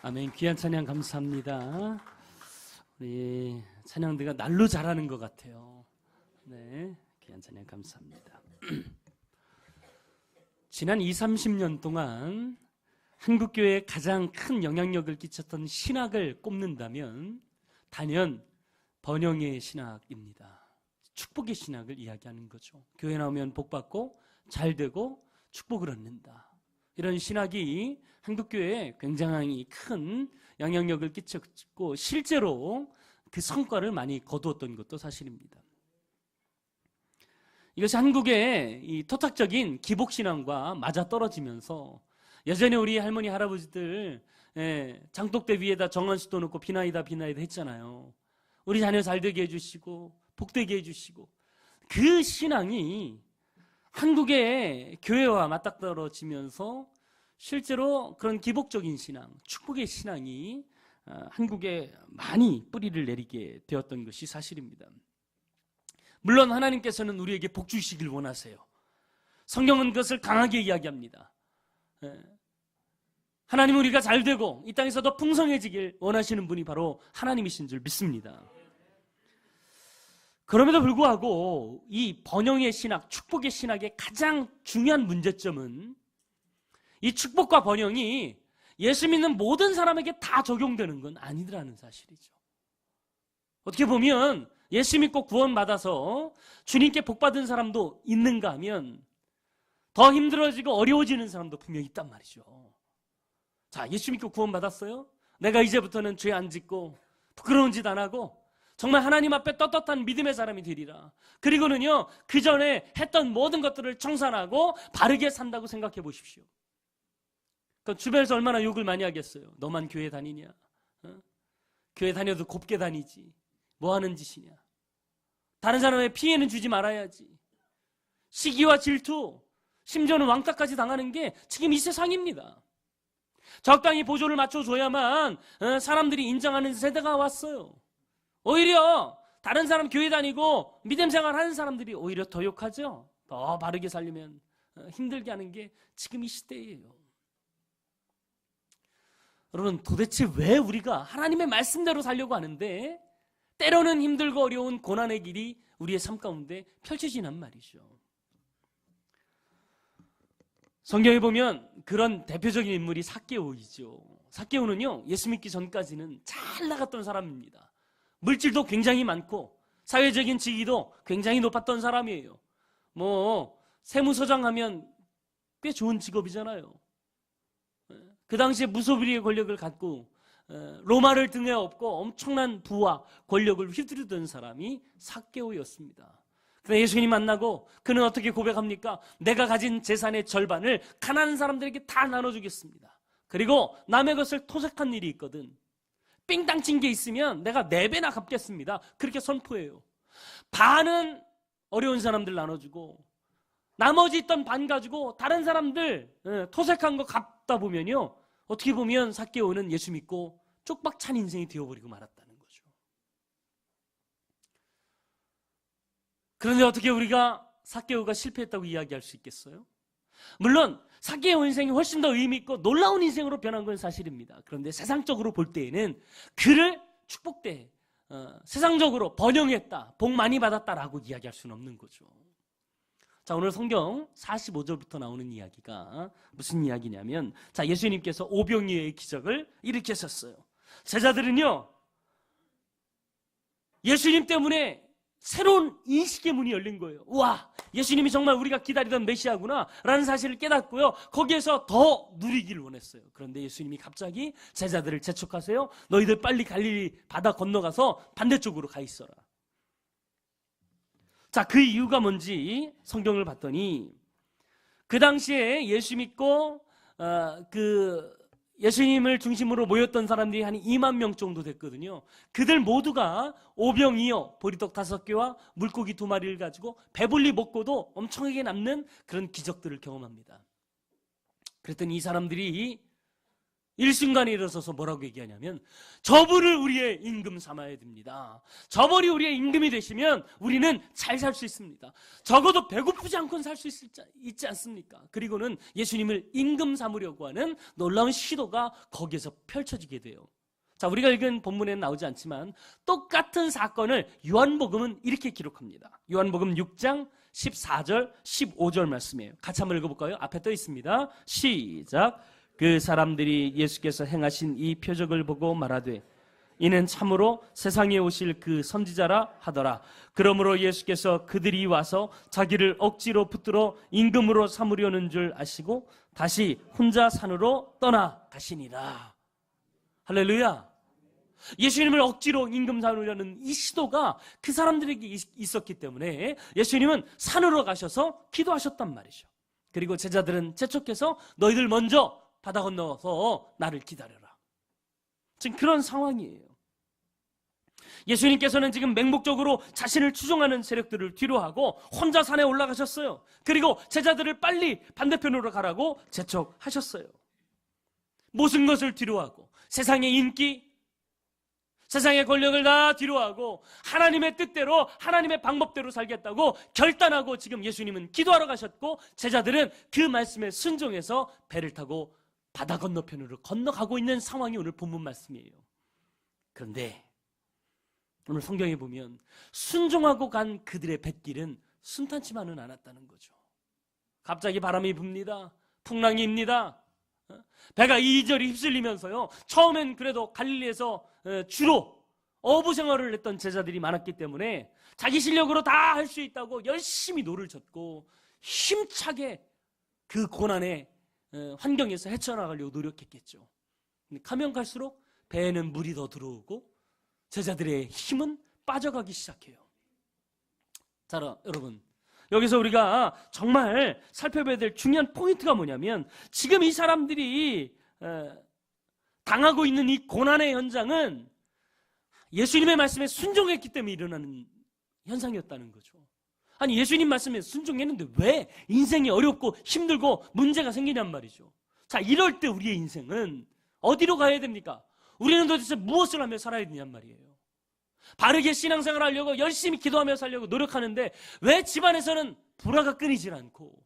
아멘. 귀한 찬양 감사합니다. 우리 찬양대가 날로 잘하는 것 같아요. 네, 귀한 찬양 감사합니다. 지난 20-30년 동안 한국교회에 가장 큰 영향력을 끼쳤던 신학을 꼽는다면 단연 번영의 신학입니다. 축복의 신학을 이야기하는 거죠. 교회 나오면 복받고 잘되고 축복을 얻는다. 이런 신학이 한국교회에 굉장히 큰 영향력을 끼쳤고 실제로 그 성과를 많이 거두었던 것도 사실입니다. 이것이 한국의 이 토착적인 기복신앙과 맞아떨어지면서 예전에 우리 할머니 할아버지들 장독대 위에다 정한수도 놓고 비나이다 했잖아요. 우리 자녀 잘되게 해주시고 복되게 해주시고, 그 신앙이 한국의 교회와 맞닥뜨려지면서 실제로 그런 기복적인 신앙, 축복의 신앙이 한국에 많이 뿌리를 내리게 되었던 것이 사실입니다. 물론 하나님께서는 우리에게 복 주시길 원하세요. 성경은 그것을 강하게 이야기합니다. 하나님은 우리가 잘되고 이 땅에서 더 풍성해지길 원하시는 분이 바로 하나님이신 줄 믿습니다. 그럼에도 불구하고 이 번영의 신학, 축복의 신학의 가장 중요한 문제점은 이 축복과 번영이 예수 믿는 모든 사람에게 다 적용되는 건 아니더라는 사실이죠. 어떻게 보면 예수 믿고 구원받아서 주님께 복받은 사람도 있는가 하면 더 힘들어지고 어려워지는 사람도 분명히 있단 말이죠. 자, 예수 믿고 구원받았어요? 내가 이제부터는 죄 안 짓고 부끄러운 짓 안 하고 정말 하나님 앞에 떳떳한 믿음의 사람이 되리라. 그리고는요, 그 전에 했던 모든 것들을 청산하고 바르게 산다고 생각해 보십시오. 그러니까 주변에서 얼마나 욕을 많이 하겠어요. 너만 교회 다니냐? 교회 다녀도 곱게 다니지. 뭐 하는 짓이냐? 다른 사람의 피해는 주지 말아야지. 시기와 질투, 심지어는 왕따까지 당하는 게 지금 이 세상입니다. 적당히 보조를 맞춰줘야만 사람들이 인정하는 세대가 왔어요. 오히려 다른 사람 교회 다니고 믿음 생활하는 사람들이 오히려 더 욕하죠. 더 바르게 살려면 힘들게 하는 게 지금 이 시대예요. 여러분, 도대체 왜 우리가 하나님의 말씀대로 살려고 하는데 때로는 힘들고 어려운 고난의 길이 우리의 삶 가운데 펼쳐지란 말이죠. 성경에 보면 그런 대표적인 인물이 삭개오이죠. 삭개오는요, 예수 믿기 전까지는 잘 나갔던 사람입니다. 물질도 굉장히 많고 사회적인 지위도 굉장히 높았던 사람이에요. 세무서장 하면 꽤 좋은 직업이잖아요. 그 당시에 무소불위의 권력을 갖고 로마를 등에 업고 엄청난 부와 권력을 휘두르던 사람이 삭개오였습니다. 그런데 예수님 만나고 그는 어떻게 고백합니까? 내가 가진 재산의 절반을 가난한 사람들에게 다 나눠주겠습니다. 그리고 남의 것을 토색한 일이 있거든. 삥땅 친 게 있으면 내가 4배나 갚겠습니다. 그렇게 선포해요. 반은 어려운 사람들 나눠주고 나머지 있던 반 가지고 다른 사람들 토색한 거 갚다 보면요, 어떻게 보면 삭개오는 예수 믿고 쪽박 찬 인생이 되어버리고 말았다는 거죠. 그런데 어떻게 우리가 삭개오가 실패했다고 이야기할 수 있겠어요? 물론 삭개오 인생이 훨씬 더 의미 있고 놀라운 인생으로 변한 건 사실입니다. 그런데 세상적으로 볼 때에는 그를 축복돼 세상적으로 번영했다, 복 많이 받았다라고 이야기할 수는 없는 거죠. 자, 오늘 성경 45절부터 나오는 이야기가 무슨 이야기냐면, 자, 예수님께서 오병이어의 기적을 일으켰었어요. 제자들은요, 예수님 때문에 새로운 인식의 문이 열린 거예요. 와, 예수님이 정말 우리가 기다리던 메시아구나 라는 사실을 깨닫고요, 거기에서 더 누리기를 원했어요. 그런데 예수님이 갑자기 제자들을 재촉하세요. 너희들 빨리 갈릴리 바다 건너가서 반대쪽으로 가 있어라. 자, 그 이유가 뭔지 성경을 봤더니 그 당시에 예수 믿고 예수님을 중심으로 모였던 사람들이 한 2만 명 정도 됐거든요. 그들 모두가 오병이어 보리떡 5개와 물고기 2마리를 가지고 배불리 먹고도 엄청나게 남는 그런 기적들을 경험합니다. 그랬더니 이 사람들이 일순간에 일어서서 뭐라고 얘기하냐면 저분을 우리의 임금 삼아야 됩니다. 저분이 우리의 임금이 되시면 우리는 잘 살 수 있습니다. 적어도 배고프지 않고는 살 수 있지 않습니까? 그리고는 예수님을 임금 삼으려고 하는 놀라운 시도가 거기에서 펼쳐지게 돼요. 자, 우리가 읽은 본문에는 나오지 않지만 똑같은 사건을 요한복음은 이렇게 기록합니다. 요한복음 6장 14절 15절 말씀이에요. 같이 한번 읽어볼까요? 앞에 떠 있습니다. 시작. 그 사람들이 예수께서 행하신 이 표적을 보고 말하되 이는 참으로 세상에 오실 그 선지자라 하더라. 그러므로 예수께서 그들이 와서 자기를 억지로 붙들어 임금으로 삼으려는 줄 아시고 다시 혼자 산으로 떠나가시니라. 할렐루야. 예수님을 억지로 임금 삼으려는 이 시도가 그 사람들에게 있었기 때문에 예수님은 산으로 가셔서 기도하셨단 말이죠. 그리고 제자들은 재촉해서 너희들 먼저 바다 건너서 나를 기다려라. 지금 그런 상황이에요. 예수님께서는 지금 맹목적으로 자신을 추종하는 세력들을 뒤로하고 혼자 산에 올라가셨어요. 그리고 제자들을 빨리 반대편으로 가라고 재촉하셨어요. 모든 것을 뒤로하고 세상의 인기, 세상의 권력을 다 뒤로하고 하나님의 뜻대로 하나님의 방법대로 살겠다고 결단하고 지금 예수님은 기도하러 가셨고 제자들은 그 말씀에 순종해서 배를 타고 바다 건너편으로 건너가고 있는 상황이 오늘 본문 말씀이에요. 그런데 오늘 성경에 보면 순종하고 간 그들의 뱃길은 순탄치만은 않았다는 거죠. 갑자기 바람이 붑니다. 풍랑이 입니다. 배가 이리저리 휩쓸리면서요. 처음엔 그래도 갈릴리에서 주로 어부 생활을 했던 제자들이 많았기 때문에 자기 실력으로 다 할 수 있다고 열심히 노를 젓고 힘차게 그 고난의 환경에서 헤쳐나가려고 노력했겠죠. 근데 가면 갈수록 배에는 물이 더 들어오고 제자들의 힘은 빠져가기 시작해요. 자, 여러분, 여기서 우리가 정말 살펴봐야 될 중요한 포인트가 뭐냐면 지금 이 사람들이 당하고 있는 이 고난의 현장은 예수님의 말씀에 순종했기 때문에 일어나는 현상이었다는 거죠. 아니, 예수님 말씀에 순종했는데 왜 인생이 어렵고 힘들고 문제가 생기냔 말이죠. 자, 이럴 때 우리의 인생은 어디로 가야 됩니까? 우리는 도대체 무엇을 하며 살아야 되냔 말이에요. 바르게 신앙생활 하려고 열심히 기도하며 살려고 노력하는데 왜 집안에서는 불화가 끊이질 않고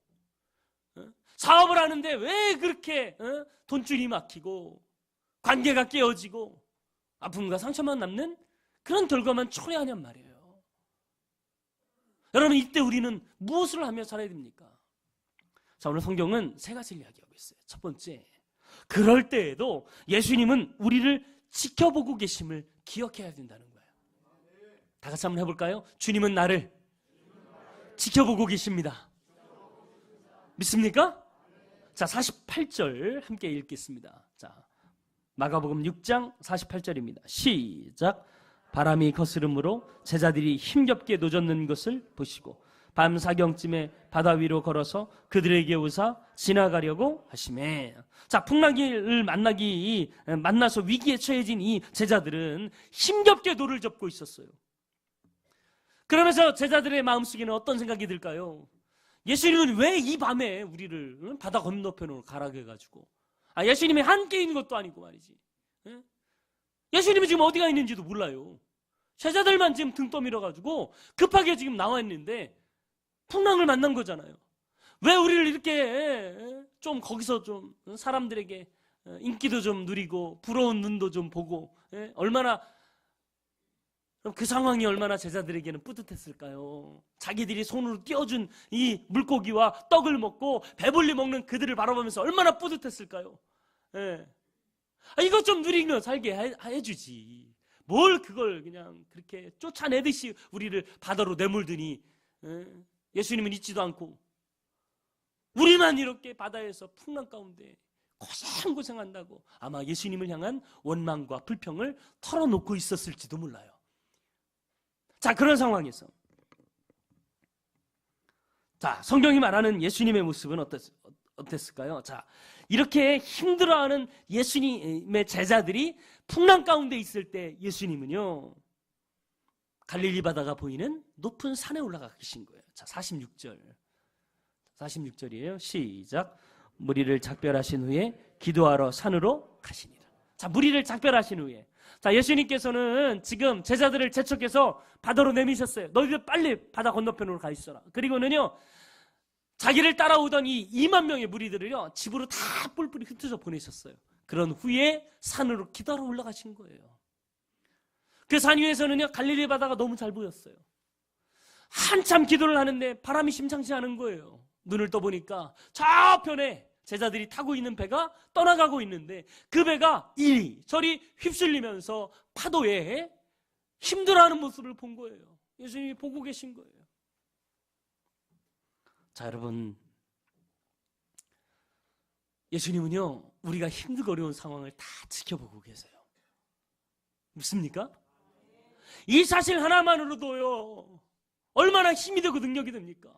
사업을 하는데 왜 그렇게 돈줄이 막히고 관계가 깨어지고 아픔과 상처만 남는 그런 결과만 초래하냔 말이에요. 여러분, 이때 우리는 무엇을 하며 살아야 됩니까? 자, 오늘 성경은 세 가지를 이야기하고 있어요. 첫 번째, 그럴 때에도 예수님은 우리를 지켜보고 계심을 기억해야 된다는 거예요. 다 같이 한번 해볼까요? 주님은 나를 지켜보고 계십니다. 믿습니까? 자, 48절 함께 읽겠습니다. 자, 마가복음 6장 48절입니다. 시작. 바람이 거스름으로 제자들이 힘겹게 노젓는 것을 보시고 밤 사경쯤에 바다 위로 걸어서 그들에게 오사 지나가려고 하시매. 자, 풍랑을 만나서 위기에 처해진 이 제자들은 힘겹게 노를 젓고 있었어요. 그러면서 제자들의 마음속에는 어떤 생각이 들까요? 예수님은 왜 이 밤에 우리를 바다 건너편으로 가라고 해가지고, 예수님이 함께 있는 것도 아니고 말이지. 예수님이 지금 어디가 있는지도 몰라요. 제자들만 지금 등 떠밀어가지고 급하게 지금 나와 있는데 풍랑을 만난 거잖아요. 왜 우리를 이렇게 좀 거기서 좀 사람들에게 인기도 좀 누리고 부러운 눈도 좀 보고, 얼마나 그 상황이 얼마나 제자들에게는 뿌듯했을까요? 자기들이 손으로 띄워준 이 물고기와 떡을 먹고 배불리 먹는 그들을 바라보면서 얼마나 뿌듯했을까요? 이것 좀 누리며 살게 해주지. 뭘 그걸 그냥 그렇게 쫓아내듯이 우리를 바다로 내몰더니 예수님은 있지도 않고 우리만 이렇게 바다에서 풍랑 가운데 고생한다고 아마 예수님을 향한 원망과 불평을 털어놓고 있었을지도 몰라요. 자, 그런 상황에서 자, 성경이 말하는 예수님의 모습은 어땠을까요? 자, 이렇게 힘들어하는 예수님의 제자들이 풍랑 가운데 있을 때 예수님은요, 갈릴리 바다가 보이는 높은 산에 올라가 계신 거예요. 자, 46절이에요. 시작. 무리를 작별하신 후에 기도하러 산으로 가시니라. 자, 무리를 작별하신 후에, 자, 예수님께서는 지금 제자들을 재촉해서 바다로 내미셨어요. 너희들 빨리 바다 건너편으로 가 있어라. 그리고는요, 자기를 따라오던 이 2만 명의 무리들을요, 집으로 다 뿔뿔이 흩어져 보내셨어요. 그런 후에 산으로 기도하러 올라가신 거예요. 그 산 위에서는요, 갈릴리 바다가 너무 잘 보였어요. 한참 기도를 하는데 바람이 심상치 않은 거예요. 눈을 떠보니까 저편에 제자들이 타고 있는 배가 떠나가고 있는데, 그 배가 이리저리 휩쓸리면서 파도에 힘들어하는 모습을 본 거예요. 예수님이 보고 계신 거예요. 자, 여러분, 예수님은요, 우리가 힘들고 어려운 상황을 다 지켜보고 계세요. 믿습니까? 이 사실 하나만으로도요, 얼마나 힘이 되고 능력이 됩니까?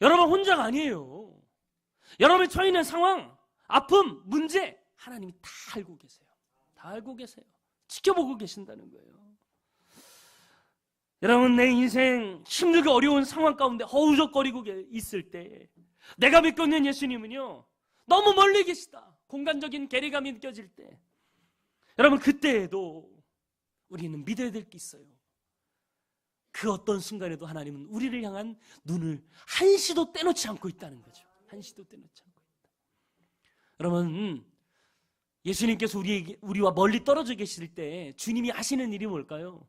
여러분 혼자가 아니에요. 여러분이 처해 있는 상황, 아픔, 문제, 하나님이 다 알고 계세요. 다 알고 계세요. 지켜보고 계신다는 거예요. 여러분, 내 인생 힘들고 어려운 상황 가운데 허우적거리고 있을 때, 내가 믿고 있는 예수님은요, 너무 멀리 계시다. 공간적인 괴리감이 느껴질 때, 여러분, 그때에도 우리는 믿어야 될 게 있어요. 그 어떤 순간에도 하나님은 우리를 향한 눈을 한시도 떼놓지 않고 있다는 거죠. 한시도 떼놓지 않고 있다. 여러분, 예수님께서 우리와 멀리 떨어져 계실 때 주님이 하시는 일이 뭘까요?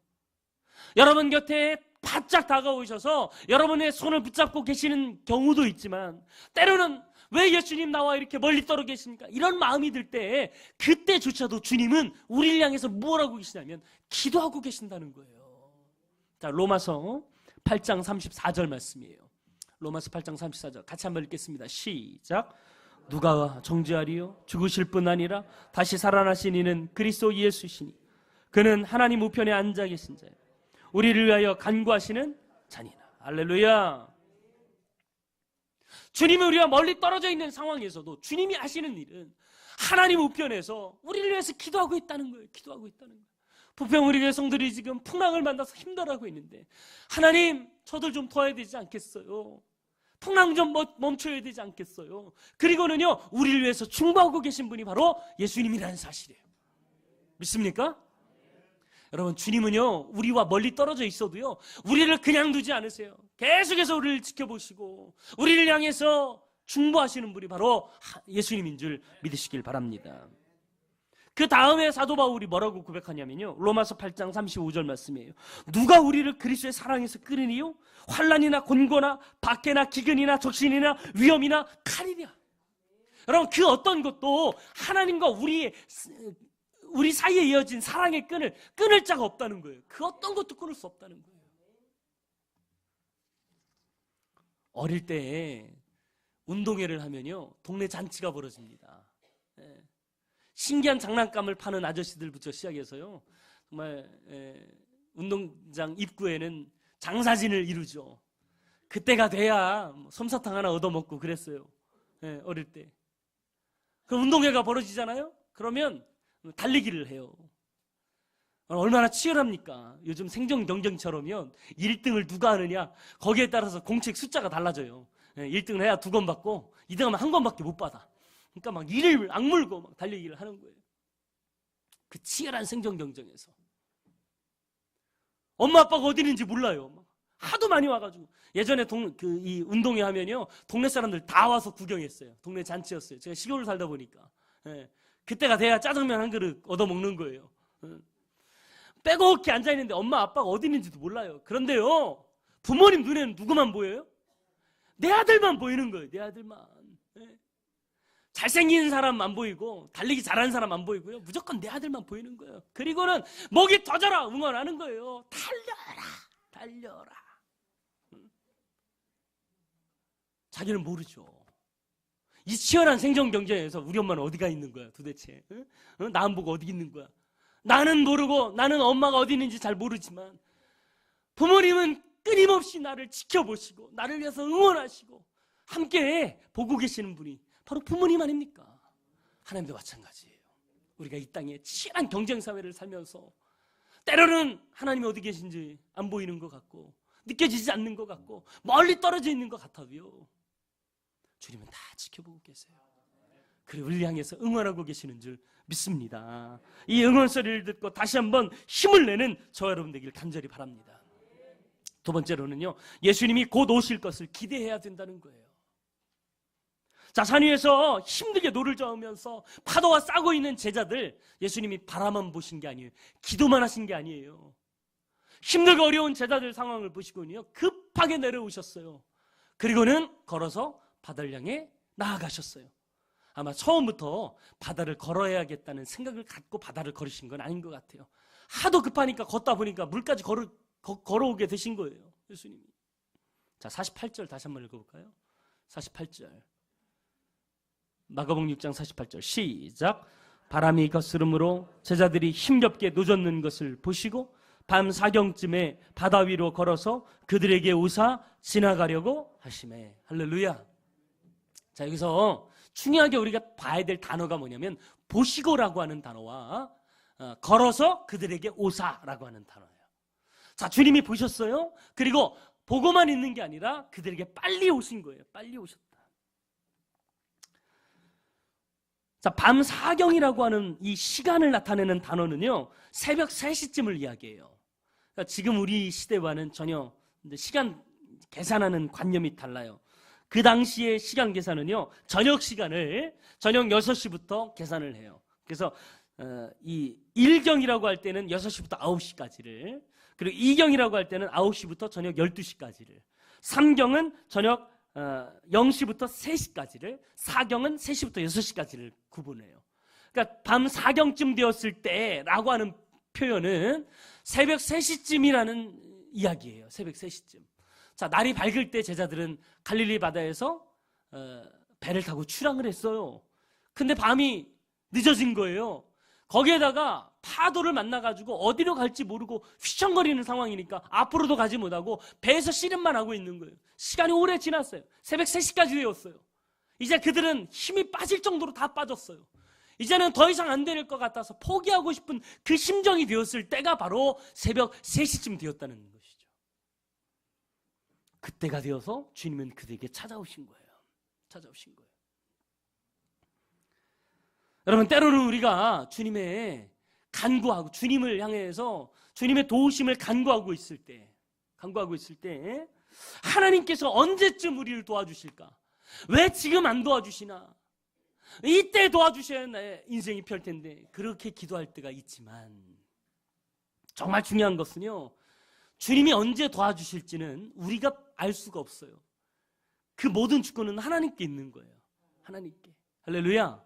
여러분 곁에 바짝 다가오셔서 여러분의 손을 붙잡고 계시는 경우도 있지만, 때로는 왜 예수님 나와 이렇게 멀리 떨어져 계십니까? 이런 마음이 들 때, 그때조차도 주님은 우리를 향해서 뭘 하고 계시냐면 기도하고 계신다는 거예요. 자, 로마서 8장 34절 말씀이에요. 로마서 8장 34절 같이 한번 읽겠습니다. 시작. 누가 정죄하리요? 죽으실 뿐 아니라 다시 살아나신 이는 그리스도 예수시니 그는 하나님 우편에 앉아 계신 자예요. 우리를 위하여 간구하시는 자니라. 할렐루야. 주님이 우리가 멀리 떨어져 있는 상황에서도 주님이 하시는 일은 하나님 우편에서 우리를 위해서 기도하고 있다는 거예요. 기도하고 있다는 거예요. 부평 우리 교회 성들이 지금 풍랑을 만나서 힘들어하고 있는데, 하나님 저들 좀 도와야 되지 않겠어요? 풍랑 좀 멈춰야 되지 않겠어요? 그리고는요, 우리를 위해서 중보하고 계신 분이 바로 예수님이라는 사실이에요. 믿습니까? 여러분, 주님은요, 우리와 멀리 떨어져 있어도요, 우리를 그냥 두지 않으세요. 계속해서 우리를 지켜보시고 우리를 향해서 중보하시는 분이 바로 예수님인 줄 믿으시길 바랍니다. 그 다음에 사도 바울이 뭐라고 고백하냐면요, 로마서 8장 35절 말씀이에요. 누가 우리를 그리스도의 사랑에서 끌으니요? 환난이나 곤고나 박해나 기근이나 적신이나 위험이나 칼이랴. 여러분, 그 어떤 것도 하나님과 우리 사이에 이어진 사랑의 끊을 자가 없다는 거예요. 그 어떤 것도 끊을 수 없다는 거예요. 어릴 때 운동회를 하면요, 동네 잔치가 벌어집니다. 신기한 장난감을 파는 아저씨들부터 시작해서요, 정말 운동장 입구에는 장사진을 이루죠. 그때가 돼야 솜사탕 하나 얻어먹고 그랬어요. 어릴 때. 그 운동회가 벌어지잖아요. 그러면 달리기를 해요. 얼마나 치열합니까? 요즘 생존 경쟁처럼요, 1등을 누가 하느냐, 거기에 따라서 공책 숫자가 달라져요. 1등을 해야 2권 받고 2등하면 1권밖에 못 받아. 그러니까 막 이를 악물고 막 달리기를 하는 거예요. 그 치열한 생존 경쟁에서 엄마 아빠가 어디 있는지 몰라요. 막 하도 많이 와가지고. 예전에 이 운동회 하면요, 동네 사람들 다 와서 구경했어요. 동네 잔치였어요. 제가 시골을 살다 보니까. 그때가 돼야 짜장면 한 그릇 얻어먹는 거예요. 빼곡히 앉아있는데 엄마 아빠가 어디 있는지도 몰라요. 그런데요, 부모님 눈에는 누구만 보여요? 내 아들만 보이는 거예요. 내 아들만. 잘생긴 사람 안 보이고 달리기 잘하는 사람 안 보이고요, 무조건 내 아들만 보이는 거예요. 그리고는 목이 터져라 응원하는 거예요. 달려라 달려라. 자기는 모르죠. 이 치열한 생존 경쟁에서 우리 엄마는 어디가 있는 거야 도대체? 나 안 보고 어디 있는 거야? 나는 모르고, 나는 엄마가 어디 있는지 잘 모르지만 부모님은 끊임없이 나를 지켜보시고 나를 위해서 응원하시고 함께 보고 계시는 분이 바로 부모님 아닙니까? 하나님도 마찬가지예요. 우리가 이 땅에 치열한 경쟁사회를 살면서 때로는 하나님이 어디 계신지 안 보이는 것 같고 느껴지지 않는 것 같고 멀리 떨어져 있는 것 같아도요, 주님은 다 지켜보고 계세요. 그리고 우리를 향해서 응원하고 계시는 줄 믿습니다. 이 응원 소리를 듣고 다시 한번 힘을 내는 저와 여러분 되길 간절히 바랍니다. 두 번째로는요, 예수님이 곧 오실 것을 기대해야 된다는 거예요. 자, 산 위에서 힘들게 노를 저으면서 파도와 싸고 있는 제자들, 예수님이 바라만 보신 게 아니에요. 기도만 하신 게 아니에요. 힘들고 어려운 제자들 상황을 보시고는요, 급하게 내려오셨어요. 그리고는 걸어서 바다를 향해 나아가셨어요. 아마 처음부터 바다를 걸어야겠다는 생각을 갖고 바다를 걸으신 건 아닌 것 같아요. 하도 급하니까 걷다 보니까 물까지 걸어오게 되신 거예요, 예수님이. 자, 48절 다시 한번 읽어볼까요? 48절. 마가복음 6장 48절 시작. 바람이 거스름으로 제자들이 힘겹게 노젓는 것을 보시고 밤 사경쯤에 바다 위로 걸어서 그들에게 오사 지나가려고 하시매. 할렐루야. 자, 여기서 중요하게 우리가 봐야 될 단어가 뭐냐면 보시고라고 하는 단어와 걸어서 그들에게 오사라고 하는 단어예요. 자, 주님이 보셨어요. 그리고 보고만 있는 게 아니라 그들에게 빨리 오신 거예요. 빨리 오셨다. 자, 밤 사경이라고 하는 이 시간을 나타내는 단어는요, 새벽 3시쯤을 이야기해요. 그러니까 지금 우리 시대와는 전혀 시간 계산하는 관념이 달라요. 그 당시의 시간 계산은요, 저녁 시간을 저녁 6시부터 계산을 해요. 그래서 이 1경이라고 할 때는 6시부터 9시까지를, 그리고 2경이라고 할 때는 9시부터 저녁 12시까지를, 3경은 저녁 0시부터 3시까지를, 4경은 3시부터 6시까지를 구분해요. 그러니까 밤 4경쯤 되었을 때라고 하는 표현은 새벽 3시쯤이라는 이야기예요. 새벽 3시쯤. 자, 날이 밝을 때 제자들은 갈릴리 바다에서 배를 타고 출항을 했어요. 근데 밤이 늦어진 거예요. 거기에다가 파도를 만나가지고 어디로 갈지 모르고 휘청거리는 상황이니까 앞으로도 가지 못하고 배에서 씨름만 하고 있는 거예요. 시간이 오래 지났어요. 새벽 3시까지 되었어요. 이제 그들은 힘이 빠질 정도로 다 빠졌어요. 이제는 더 이상 안 될 것 같아서 포기하고 싶은 그 심정이 되었을 때가 바로 새벽 3시쯤 되었다는 것이죠. 그때가 되어서 주님은 그들에게 찾아오신 거예요. 찾아오신 거예요. 여러분, 때로는 우리가 주님의 간구하고 주님을 향해서 주님의 도우심을 간구하고 있을 때 하나님께서 언제쯤 우리를 도와주실까? 왜 지금 안 도와주시나? 이때 도와주셔야 내 인생이 펼 텐데, 그렇게 기도할 때가 있지만 정말 중요한 것은요, 주님이 언제 도와주실지는 우리가 알 수가 없어요. 그 모든 주권은 하나님께 있는 거예요. 하나님께. 할렐루야.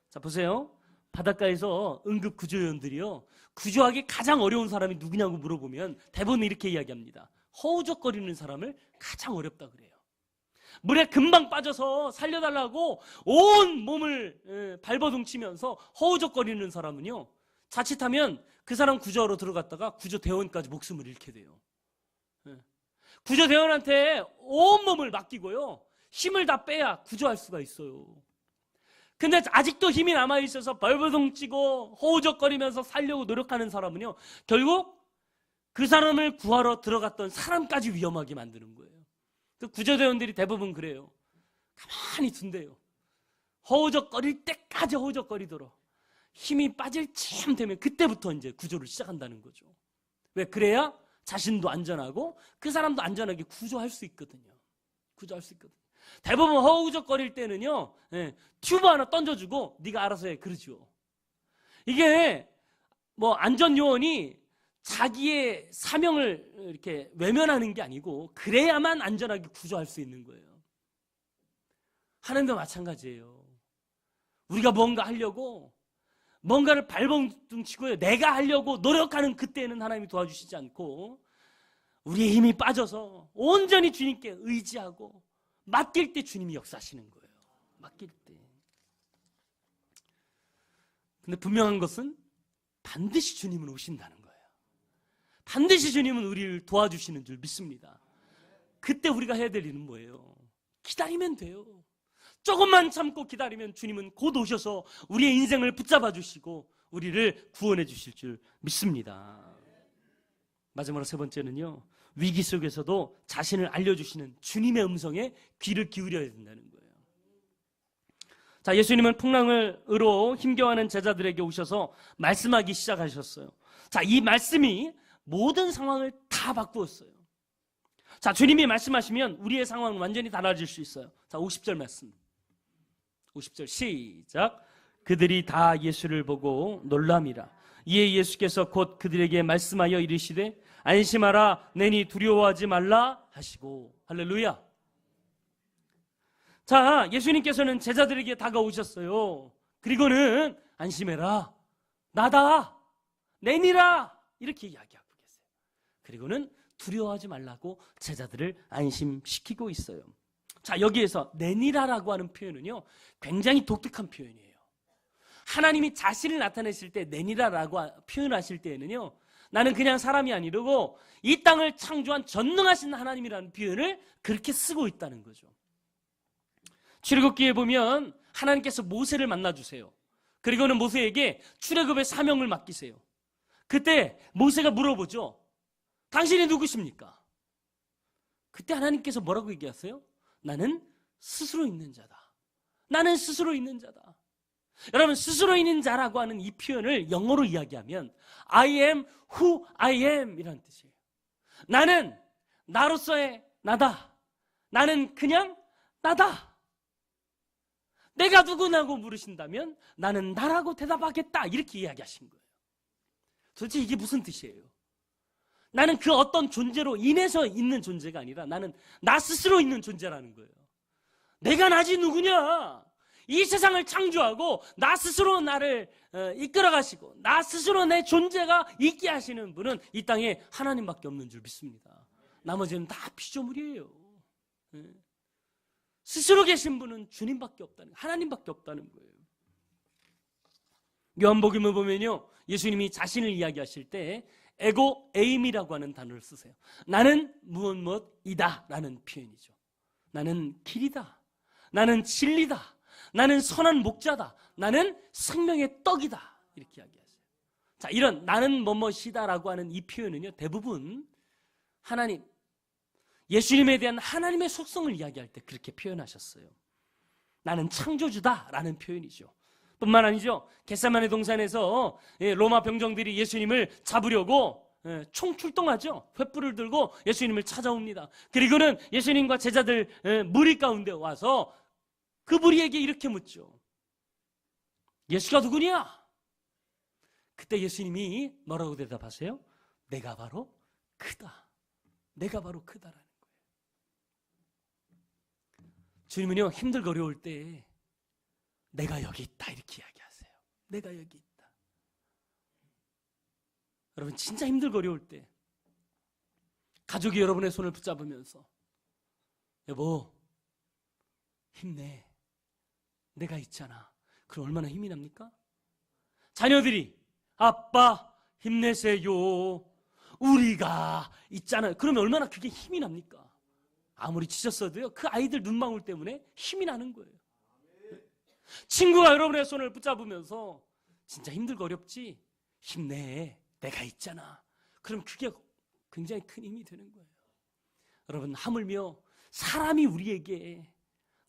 자, 보세요. 바닷가에서 응급구조요원들이요, 구조하기 가장 어려운 사람이 누구냐고 물어보면 대부분 이렇게 이야기합니다. 허우적거리는 사람을 가장 어렵다 그래요. 물에 금방 빠져서 살려달라고 온 몸을 발버둥치면서 허우적거리는 사람은요, 자칫하면 그 사람 구조하러 들어갔다가 구조대원까지 목숨을 잃게 돼요. 구조대원한테 온 몸을 맡기고요, 힘을 다 빼야 구조할 수가 있어요. 근데 아직도 힘이 남아있어서 발버둥치고 허우적거리면서 살려고 노력하는 사람은요, 결국 그 사람을 구하러 들어갔던 사람까지 위험하게 만드는 거예요. 그 구조대원들이 대부분 그래요. 가만히 둔대요. 허우적거릴 때까지 허우적거리도록, 힘이 빠질 쯤 되면 그때부터 이제 구조를 시작한다는 거죠. 왜? 그래야 자신도 안전하고 그 사람도 안전하게 구조할 수 있거든요. 구조할 수 있거든요. 대부분 허우적거릴 때는요, 튜브 하나 던져주고 네가 알아서 해, 그러죠. 이게 뭐 안전요원이 자기의 사명을 이렇게 외면하는 게 아니고 그래야만 안전하게 구조할 수 있는 거예요. 하나님도 마찬가지예요. 우리가 뭔가 하려고 뭔가를 발버둥치고요, 내가 하려고 노력하는 그때는 하나님이 도와주시지 않고 우리의 힘이 빠져서 온전히 주님께 의지하고 맡길 때 주님이 역사하시는 거예요. 맡길 때. 근데 분명한 것은 반드시 주님은 오신다는 거예요. 반드시 주님은 우리를 도와주시는 줄 믿습니다. 그때 우리가 해야 될 일은 뭐예요? 기다리면 돼요. 조금만 참고 기다리면 주님은 곧 오셔서 우리의 인생을 붙잡아 주시고 우리를 구원해 주실 줄 믿습니다. 마지막으로 세 번째는요, 위기 속에서도 자신을 알려주시는 주님의 음성에 귀를 기울여야 된다는 거예요. 자, 예수님은 풍랑으로 힘겨워하는 제자들에게 오셔서 말씀하기 시작하셨어요. 자, 이 말씀이 모든 상황을 다 바꾸었어요. 자, 주님이 말씀하시면 우리의 상황은 완전히 달라질 수 있어요. 자, 50절 말씀. 50절 시작. 그들이 다 예수를 보고 놀람이라. 이에 예수께서 곧 그들에게 말씀하여 이르시되 안심하라, 내니 두려워하지 말라 하시고. 할렐루야. 자, 예수님께서는 제자들에게 다가오셨어요. 그리고는 안심해라, 나다, 내니라, 이렇게 이야기하고 계세요. 그리고는 두려워하지 말라고 제자들을 안심시키고 있어요. 자, 여기에서 내니라라고 하는 표현은요, 굉장히 독특한 표현이에요. 하나님이 자신을 나타내실 때 내니라라고 표현하실 때에는요, 나는 그냥 사람이 아니고 이 땅을 창조한 전능하신 하나님이라는 표현을 그렇게 쓰고 있다는 거죠. 출애굽기에 보면 하나님께서 모세를 만나주세요. 그리고는 모세에게 출애굽의 사명을 맡기세요. 그때 모세가 물어보죠. 당신이 누구십니까? 그때 하나님께서 뭐라고 얘기하세요? 나는 스스로 있는 자다. 나는 스스로 있는 자다. 여러분, 스스로 있는 자라고 하는 이 표현을 영어로 이야기하면 I am who I am 이라는 뜻이에요. 나는 나로서의 나다. 나는 그냥 나다. 내가 누구냐고 물으신다면 나는 나라고 대답하겠다, 이렇게 이야기하신 거예요. 도대체 이게 무슨 뜻이에요? 나는 그 어떤 존재로 인해서 있는 존재가 아니라 나는 나 스스로 있는 존재라는 거예요. 내가 나지 누구냐? 이 세상을 창조하고 나 스스로 나를 이끌어가시고 나 스스로 내 존재가 있게 하시는 분은 이 땅에 하나님밖에 없는 줄 믿습니다. 나머지는 다 피조물이에요. 스스로 계신 분은 주님밖에 없다는, 하나님밖에 없다는 거예요. 요한복음을 보면요, 예수님이 자신을 이야기하실 때 에고 에임이라고 하는 단어를 쓰세요. 나는 무엇이다 라는 표현이죠. 나는 길이다, 나는 진리다, 나는 선한 목자다, 나는 생명의 떡이다, 이렇게 이야기하세요. 자, 이런 나는 뭐뭐이다 라고 하는 이 표현은요, 대부분 하나님, 예수님에 대한 하나님의 속성을 이야기할 때 그렇게 표현하셨어요. 나는 창조주다 라는 표현이죠. 뿐만 아니죠, 겟세마네 동산에서 로마 병정들이 예수님을 잡으려고 총 출동하죠. 횃불을 들고 예수님을 찾아옵니다. 그리고는 예수님과 제자들 무리 가운데 와서 그 무리에게 이렇게 묻죠. 예수가 누구냐? 그때 예수님이 뭐라고 대답하세요? 내가 바로 크다. 내가 바로 크다라는 거예요. 주님은요, 힘들고 어려울 때 내가 여기 있다 이렇게 이야기하세요. 내가 여기 있다. 여러분, 진짜 힘들고 어려울 때 가족이 여러분의 손을 붙잡으면서 여보 힘내, 내가 있잖아. 그럼 얼마나 힘이 납니까? 자녀들이 아빠 힘내세요, 우리가 있잖아요. 그러면 얼마나 그게 힘이 납니까? 아무리 지쳤어도요, 그 아이들 눈망울 때문에 힘이 나는 거예요. 친구가 여러분의 손을 붙잡으면서 진짜 힘들고 어렵지? 힘내, 내가 있잖아. 그럼 그게 굉장히 큰 힘이 되는 거예요. 여러분, 하물며 사람이 우리에게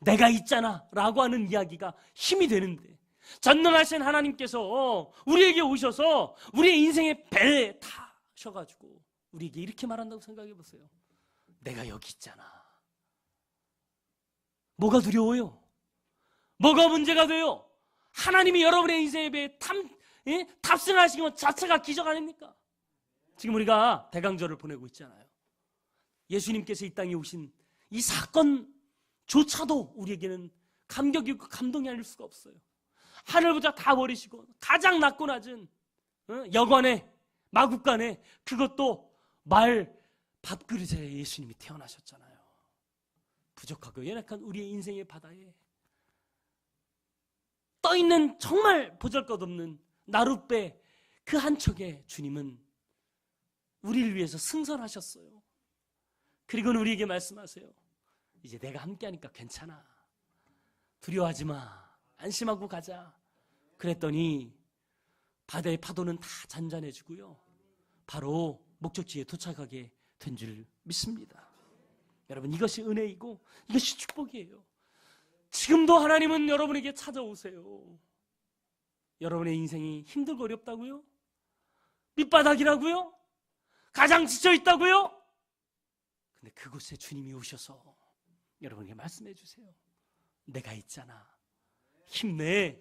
내가 있잖아 라고 하는 이야기가 힘이 되는데, 전능하신 하나님께서 우리에게 오셔서 우리의 인생의 배에 타셔가지고 우리에게 이렇게 말한다고 생각해 보세요. 내가 여기 있잖아. 뭐가 두려워요? 뭐가 문제가 돼요? 하나님이 여러분의 인생의 배에 탑승하신 것 자체가 기적 아닙니까? 지금 우리가 대강절을 보내고 있잖아요. 예수님께서 이 땅에 오신 이 사건조차도 우리에게는 감격이고 감동이 아닐 수가 없어요. 하늘보다 다 버리시고 가장 낮고 낮은 여관에, 마국간에, 그것도 말 밥그릇에 예수님이 태어나셨잖아요. 부족하고 연약한 우리의 인생의 바다에 떠있는 정말 보잘것없는 나룻배 그 한 척에 주님은 우리를 위해서 승선하셨어요. 그리고는 우리에게 말씀하세요. 이제 내가 함께하니까 괜찮아. 두려워하지 마. 안심하고 가자. 그랬더니 바다의 파도는 다 잔잔해지고요, 바로 목적지에 도착하게 된 줄 믿습니다. 여러분, 이것이 은혜이고 이것이 축복이에요. 지금도 하나님은 여러분에게 찾아오세요. 여러분의 인생이 힘들고 어렵다고요? 밑바닥이라고요? 가장 지쳐있다고요? 근데 그곳에 주님이 오셔서 여러분에게 말씀해 주세요. 내가 있잖아. 힘내.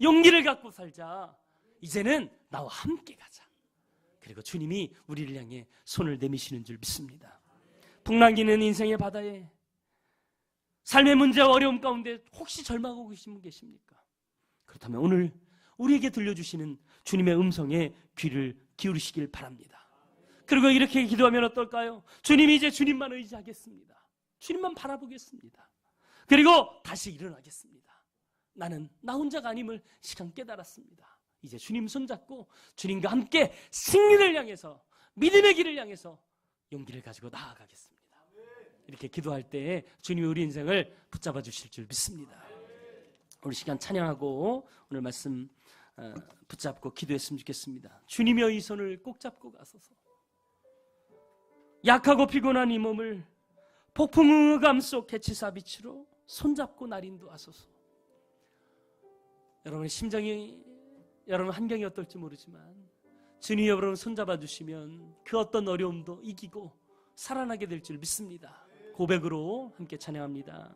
용기를 갖고 살자. 이제는 나와 함께 가자. 그리고 주님이 우리를 향해 손을 내미시는 줄 믿습니다. 풍랑기는 인생의 바다에 삶의 문제와 어려움 가운데 혹시 절망하고 계신 분 계십니까? 그렇다면 오늘 우리에게 들려주시는 주님의 음성에 귀를 기울이시길 바랍니다. 그리고 이렇게 기도하면 어떨까요? 주님, 이제 주님만 의지하겠습니다. 주님만 바라보겠습니다. 그리고 다시 일어나겠습니다. 나는 나 혼자가 아님을 시간 깨달았습니다. 이제 주님 손잡고 주님과 함께 승리를 향해서, 믿음의 길을 향해서 용기를 가지고 나아가겠습니다. 이렇게 기도할 때 주님이 우리 인생을 붙잡아 주실 줄 믿습니다. 오늘 시간 찬양하고 오늘 말씀 붙잡고 기도했으면 좋겠습니다. 주님의 이 손을 꼭 잡고 가소서. 약하고 피곤한 이 몸을 폭풍우감 속 해치사 빛으로 손잡고 날 인도하소서. 여러분의 심정이, 여러분 환경이 어떨지 모르지만 주님이 여러분 손잡아 주시면 그 어떤 어려움도 이기고 살아나게 될 줄 믿습니다. 고백으로 함께 찬양합니다.